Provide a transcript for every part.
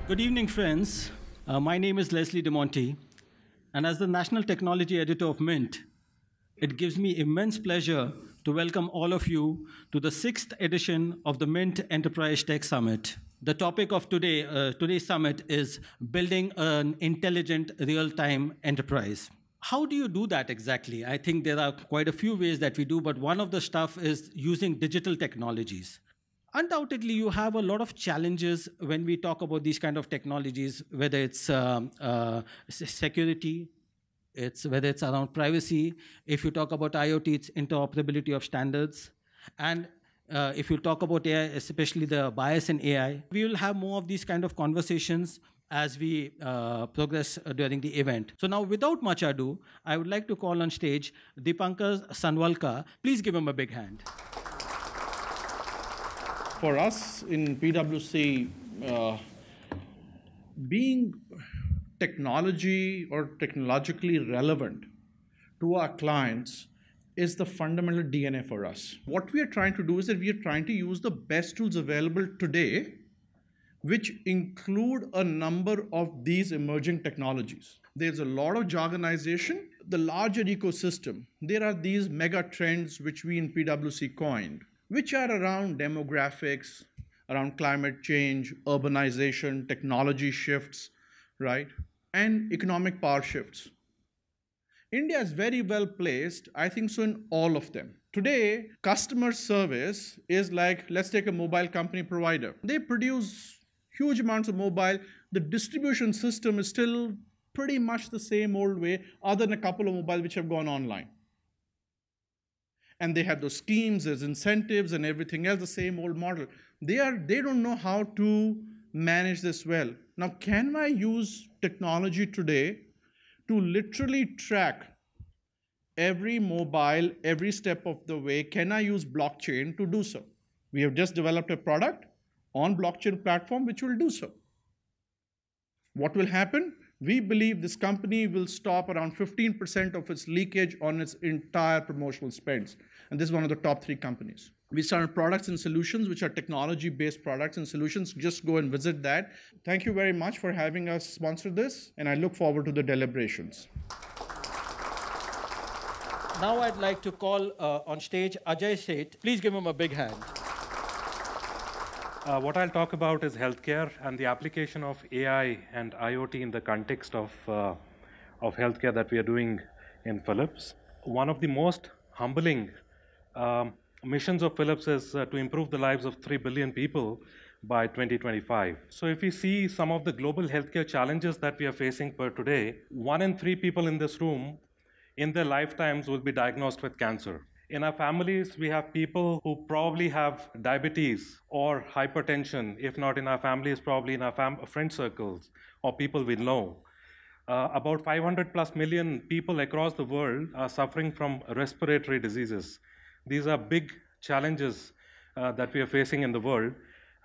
Good evening, friends. My name is Leslie DeMonte, and as the National Technology Editor of Mint, it gives me immense pleasure to welcome all of you to the 6th edition of the Mint Enterprise Tech Summit. The topic of today's summit is building an intelligent real-time enterprise. How do you do that exactly? I think there are quite a few ways that we do, but one of the stuff is using digital technologies. Undoubtedly, you have a lot of challenges when we talk about these kind of technologies, whether it's security, whether it's around privacy. If you talk about IoT, it's interoperability of standards. And if you talk about AI, especially the bias in AI, we will have more of these kind of conversations as we progress during the event. So now, without much ado, I would like to call on stage Dipankar Sanwalka. Please give him a big hand. For us in PwC, being technology or technologically relevant to our clients is the fundamental DNA for us. What we are trying to do is that we are trying to use the best tools available today, which include a number of these emerging technologies. There's a lot of jargonization. The larger ecosystem, there are these mega trends which we in PwC coined, which are around demographics, around climate change, urbanization, technology shifts, right? And economic power shifts. India is very well placed, I think so, in all of them. Today, customer service is like, let's take a mobile company provider. They produce huge amounts of mobile. The distribution system is still pretty much the same old way, other than a couple of mobile which have gone online. And they have those schemes, there's incentives and everything else, the same old model. They don't know how to manage this well. Now, can I use technology today to literally track every mobile, every step of the way? Can I use blockchain to do so? We have just developed a product on blockchain platform which will do so. What will happen? We believe this company will stop around 15% of its leakage on its entire promotional spends. And this is one of the top 3 companies. We started products and solutions, which are technology-based products and solutions. Just go and visit that. Thank you very much for having us sponsor this, and I look forward to the deliberations. Now I'd like to call on stage Ajay Seth. Please give him a big hand. What I'll talk about is healthcare and the application of AI and IoT in the context of healthcare that we are doing in Philips. One of the most humbling missions of Philips is to improve the lives of 3 billion people by 2025. So if we see some of the global healthcare challenges that we are facing per today, 1 in 3 people in this room in their lifetimes will be diagnosed with cancer. In our families, we have people who probably have diabetes or hypertension. If not in our families, probably in our friend circles or people we know. About 500 plus million people across the world are suffering from respiratory diseases. These are big challenges that we are facing in the world.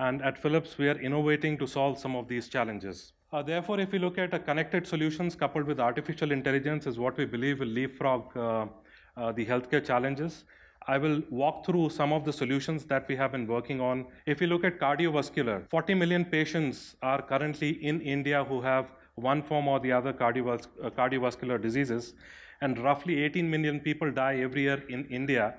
And at Philips, we are innovating to solve some of these challenges. Therefore, if we look at connected solutions coupled with artificial intelligence is what we believe will leapfrog the healthcare challenges. I will walk through some of the solutions that we have been working on. If you look at cardiovascular, 40 million patients are currently in India who have one form or the other cardiovascular diseases, and roughly 18 million people die every year in India.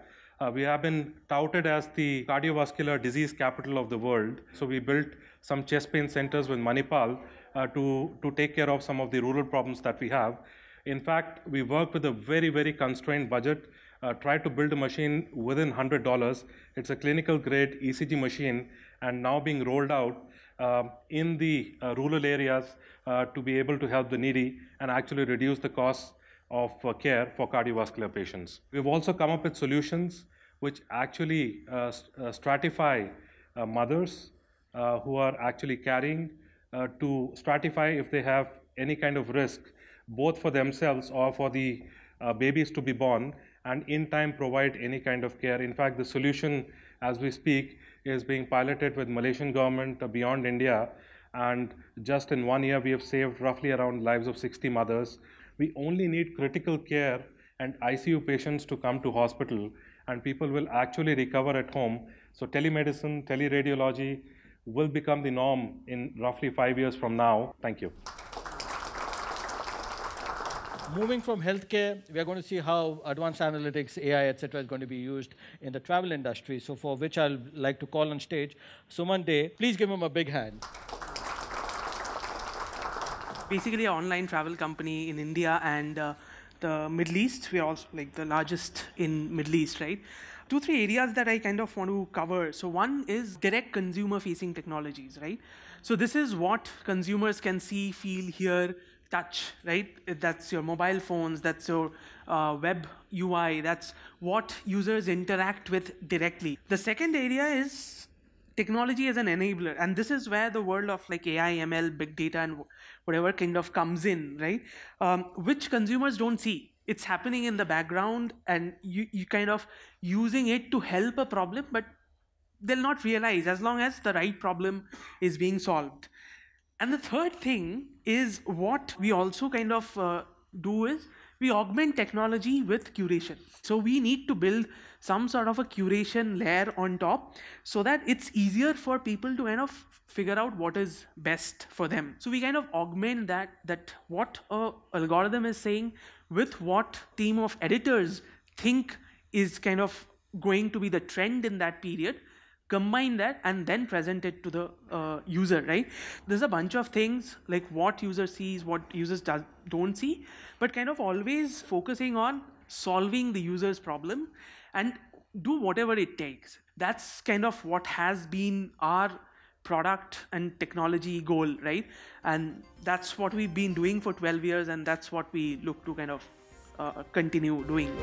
We have been touted as the cardiovascular disease capital of the world. So we built some chest pain centers with Manipal to take care of some of the rural problems that we have. In fact, we worked with a very, very constrained budget, tried to build a machine within $100. It's a clinical grade ECG machine and now being rolled out in the rural areas to be able to help the needy and actually reduce the costs of care for cardiovascular patients. We've also come up with solutions which actually stratify mothers who are actually carrying to stratify if they have any kind of risk, both for themselves or for the babies to be born, and in time provide any kind of care. In fact, the solution as we speak is being piloted with Malaysian government beyond India, and just in 1 year we have saved roughly around lives of 60 mothers. We only need critical care and ICU patients to come to hospital, and people will actually recover at home. So telemedicine, teleradiology, will become the norm in roughly 5 years from now. Thank you. Moving from healthcare, we are going to see how advanced analytics, AI, etc., is going to be used in the travel industry. So for which I'll like to call on stage Suman Dey. Please give him a big hand. Basically, an online travel company in India and the Middle East. We are also like the largest in Middle East, right? 2-3 areas that I kind of want to cover. So one is direct consumer-facing technologies, right? So this is what consumers can see, feel, hear, touch, right? That's your mobile phones, that's your web UI, that's what users interact with directly. The second area is technology as an enabler, and this is where the world of like AI, ML, big data, and whatever kind of comes in, right? Which consumers don't see. It's happening in the background, and you kind of using it to help a problem, but they'll not realize as long as the right problem is being solved. And the third thing is what we also kind of do is we augment technology with curation. So we need to build some sort of a curation layer on top so that it's easier for people to kind of figure out what is best for them. So we kind of augment that what a algorithm is saying with what team of editors think is kind of going to be the trend in that period, combine that and then present it to the user, right? There's a bunch of things like what user sees, what users don't see, but kind of always focusing on solving the user's problem and do whatever it takes. That's kind of what has been our product and technology goal, right? And that's what we've been doing for 12 years, and that's what we look to kind of continue doing.